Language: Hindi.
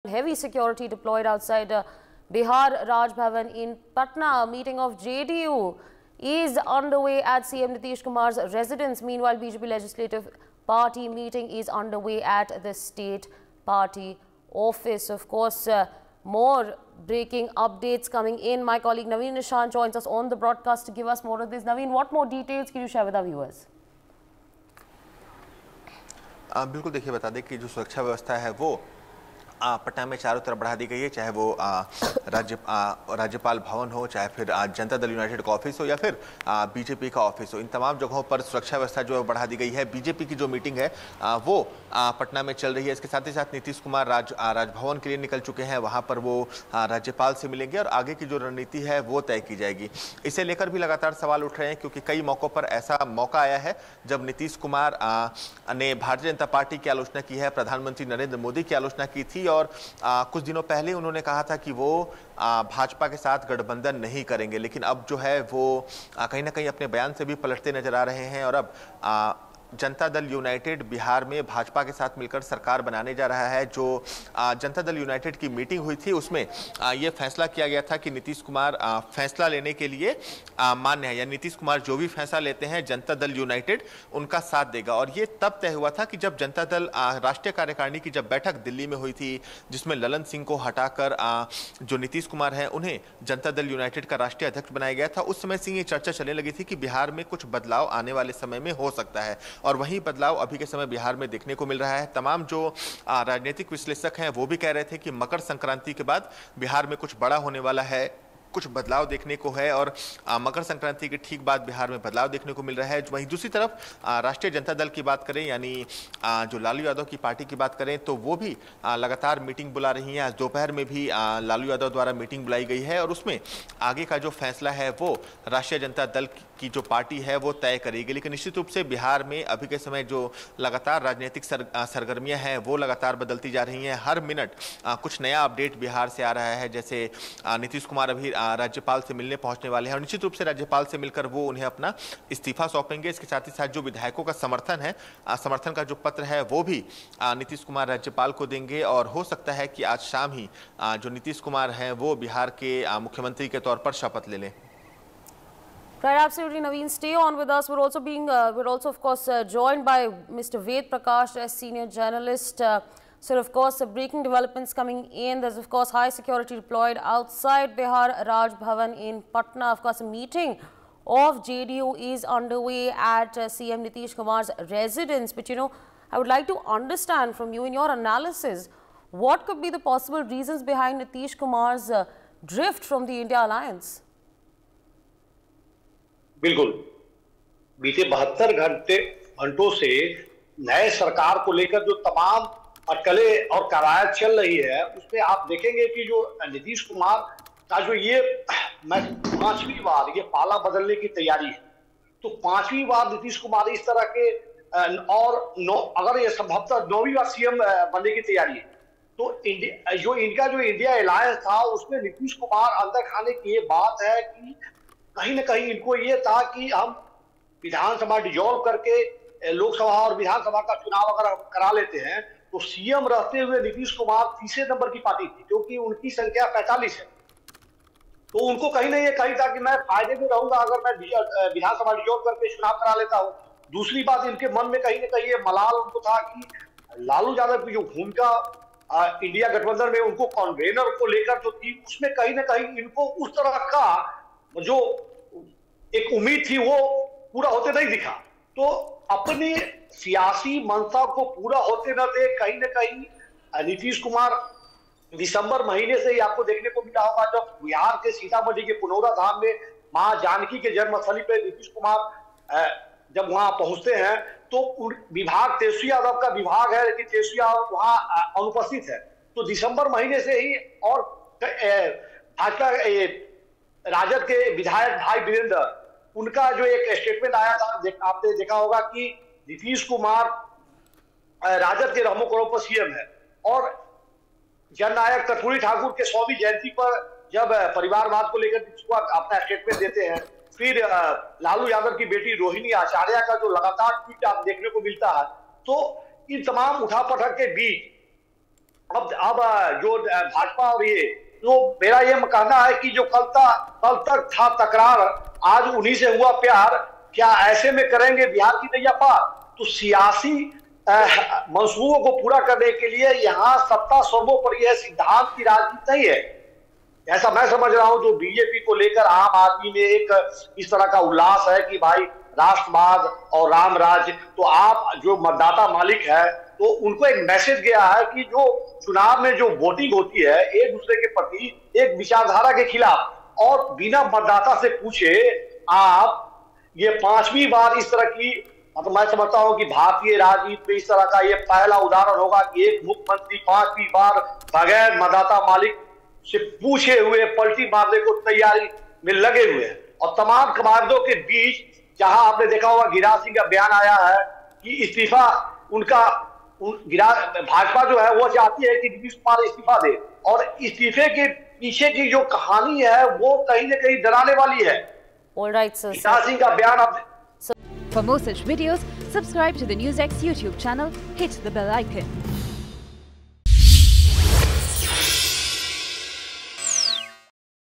Heavy security deployed outside Bihar Raj Bhavan in Patna. A meeting of JDU is underway at CM Nitish Kumar's residence. Meanwhile, BJP Legislative Party meeting is underway at the State Party office. Of course, more breaking updates coming in. My colleague Naveen Nishant joins us on the broadcast to give us more of this. Naveen, what more details can you share with our viewers? बिल्कुल, देखिए बता दें कि जो सुरक्षा व्यवस्था है वो पटना में चारों तरफ बढ़ा दी गई है, चाहे वो राज्यपाल भवन हो, चाहे फिर जनता दल यूनाइटेड का ऑफिस हो या फिर बीजेपी का ऑफिस हो। इन तमाम जगहों पर सुरक्षा व्यवस्था जो बढ़ा दी गई है। बीजेपी की जो मीटिंग है वो पटना में चल रही है। इसके साथ ही साथ नीतीश कुमार राजभवन के लिए निकल चुके हैं। वहां पर वो राज्यपाल से मिलेंगे और आगे की जो रणनीति है वो तय की जाएगी। इसे लेकर भी लगातार सवाल उठ रहे हैं, क्योंकि कई मौकों पर ऐसा मौका आया है जब नीतीश कुमार ने भारतीय जनता पार्टी की आलोचना की है, प्रधानमंत्री नरेंद्र मोदी की आलोचना की थी और कुछ दिनों पहले उन्होंने कहा था कि वो भाजपा के साथ गठबंधन नहीं करेंगे। लेकिन अब जो है वो कहीं ना कहीं अपने बयान से भी पलटते नजर आ रहे हैं और अब जनता दल यूनाइटेड बिहार में भाजपा के साथ मिलकर सरकार बनाने जा रहा है। जो जनता दल यूनाइटेड की मीटिंग हुई थी उसमें यह फैसला किया गया था कि नीतीश कुमार फैसला लेने के लिए मान्य है, या नीतीश कुमार जो भी फैसला लेते हैं जनता दल यूनाइटेड उनका साथ देगा। और ये तब तय हुआ था कि जब जनता दल राष्ट्रीय कार्यकारिणी की जब बैठक दिल्ली में हुई थी, जिसमें ललन सिंह को हटाकर जो नीतीश कुमार हैं उन्हें जनता दल यूनाइटेड का राष्ट्रीय अध्यक्ष बनाया गया था। उस समय से ये चर्चा चलने लगी थी कि बिहार में कुछ बदलाव आने वाले समय में हो सकता है और वही बदलाव अभी के समय बिहार में देखने को मिल रहा है। तमाम जो राजनीतिक विश्लेषक हैं वो भी कह रहे थे कि मकर संक्रांति के बाद बिहार में कुछ बड़ा होने वाला है, कुछ बदलाव देखने को है और मकर संक्रांति के ठीक बाद बिहार में बदलाव देखने को मिल रहा है। वहीं दूसरी तरफ राष्ट्रीय जनता दल की बात करें, यानी जो लालू यादव की पार्टी की बात करें, तो वो भी लगातार मीटिंग बुला रही है। आज दोपहर में भी लालू यादव द्वारा मीटिंग बुलाई गई है और उसमें आगे का जो फैसला है वो राष्ट्रीय जनता दल की जो पार्टी है वो तय करेगी। लेकिन निश्चित रूप से बिहार में अभी के समय जो लगातार राजनीतिक सरगर्मियां हैं वो लगातार बदलती जा रही हैं। हर मिनट कुछ नया अपडेट बिहार से आ रहा है। जैसे नीतीश कुमार अभी राज्यपाल से मिलने पहुंचने वाले हैं और निश्चित रूप से राज्यपाल से मिलकर वो उन्हें अपना इस्तीफा सौंपेंगे। इसके साथ ही साथ जो विधायकों का समर्थन का जो पत्र है वो भी नीतीश कुमार राज्यपाल को देंगे और हो सकता है कि आज शाम ही जो नीतीश कुमार हैं वो बिहार के मुख्यमंत्री के तौर पर शपथ ले लें। Right, absolutely, Naveen. Stay on with us. We're also of course joined by Mr. Ved Prakash, as senior journalist. So, of course, breaking developments coming in. There's, of course, high security deployed outside Bihar Raj Bhavan in Patna. Of course, a meeting of JDU is underway at CM Nitish Kumar's residence. But, I would like to understand from you in your analysis, what could be the possible reasons behind Nitish Kumar's drift from the India alliance? बिल्कुल, बीते 72 घंटों से नए सरकार को लेकर जो तमाम अटकलें और कवायद चल रही है उसमें आप देखेंगे कि जो नीतीश कुमार का जो ये 5वीं बार ये पाला बदलने की तैयारी है, तो 5वीं बार नीतीश कुमार इस तरह के और अगर ये संभवतः 9वीं बार सीएम बनने की तैयारी है, तो इनका जो इंडिया अलायंस था उसमें नीतीश कुमार अंदर खाने की ये बात है कि कहीं ना कहीं इनको ये था कि हम विधानसभा डिसॉल्व करके लोकसभा और विधानसभा का चुनाव अगर करा लेते हैं तो सीएम रहते हुए नीतीश कुमार तीसरे नंबर की पार्टी थी, क्योंकि उनकी संख्या 45 है। तो उनको कहीं ना ये कही था कि मैं फायदे में रहूंगा अगर मैं विधानसभा डिसॉल्व करके चुनाव करा लेता हूं। दूसरी बात, इनके मन में कहीं ना कहीं ये मलाल उनको था कि लालू यादव की जो भूमिका इंडिया गठबंधन में उनको कन्वेनर को लेकर जो थी उसमें कहीं ना कहीं इनको उस तरह का जो एक उम्मीद थी वो पूरा होते नहीं दिखा। तो अपनी सियासी मंशा को पूरा होते न दे कहीं ना कहीं नीतीश कुमार दिसंबर महीने से ही आपको देखने को मिला होगा, जब बिहार के सीतामढ़ी के पुनौरा धाम में मां जानकी के जन्मस्थली पर नीतीश कुमार जब वहां पहुंचते हैं तो विभाग तेजस्वी यादव का विभाग है, लेकिन तेजस्वी यादव वहां अनुपस्थित है। तो दिसंबर महीने से ही और भाजपा राजद के विधायक भाई वीरेंद्र, उनका जो एक स्टेटमेंट आया था, आपने देखा होगा कि नीतीश कुमार राजद के रहमो करो पर सीएम है। और जननायक कर्पूरी ठाकुर के 100वीं जयंती पर जब परिवारवाद को लेकर नीतीश कुमार अपना स्टेटमेंट देते हैं, फिर लालू यादव की बेटी रोहिणी आचार्य का जो लगातार ट्वीट आप देखने को मिलता है, तो इन तमाम उठापटक के बीच अब जो भाजपा और ये तो मेरा ये कहना है कि जो कल तक था तकरार, आज उन्हीं से हुआ प्यार। क्या ऐसे में करेंगे बिहार की नैया पार? तो सियासी मंसूबों को पूरा करने के लिए यहाँ सत्ता सर्वोपरि है, सिद्धांत की राजनीति नहीं है, ऐसा मैं समझ रहा हूं। जो बीजेपी को लेकर आम आदमी में एक इस तरह का उल्लास है कि भाई राष्ट्रवाद और राम राज्य, तो आप जो मतदाता मालिक है तो उनको एक मैसेज गया है कि जो चुनाव में जो वोटिंग होती है एक दूसरे के प्रति एक विचारधारा के खिलाफ, और बिना मतदाता से पूछे आप ये 5वीं बार इस तरह की, मतलब मैं समझता हूं कि भारतीय राजनीति में इस तरह का ये पहला उदाहरण होगा कि एक मुख्यमंत्री 5वीं बार बगैर मतदाता मालिक से पूछे हुए पलटी मारने को तैयारी में लगे हुए हैं। और तमाम कमांडों के बीच जहां आपने देखा होगा गिरिराज सिंह का बयान आया है कि इस्तीफा उनका, भाजपा जो है वो चाहती है कि नीतीश कुमार इस्तीफा दे, और इस्तीफे के पीछे की जो कहानी है वो कहीं ना कहीं डराने वाली है। गिरिराज सिंह का बयान आप For more such videos, subscribe to the NewsX YouTube channel, hit the bell icon.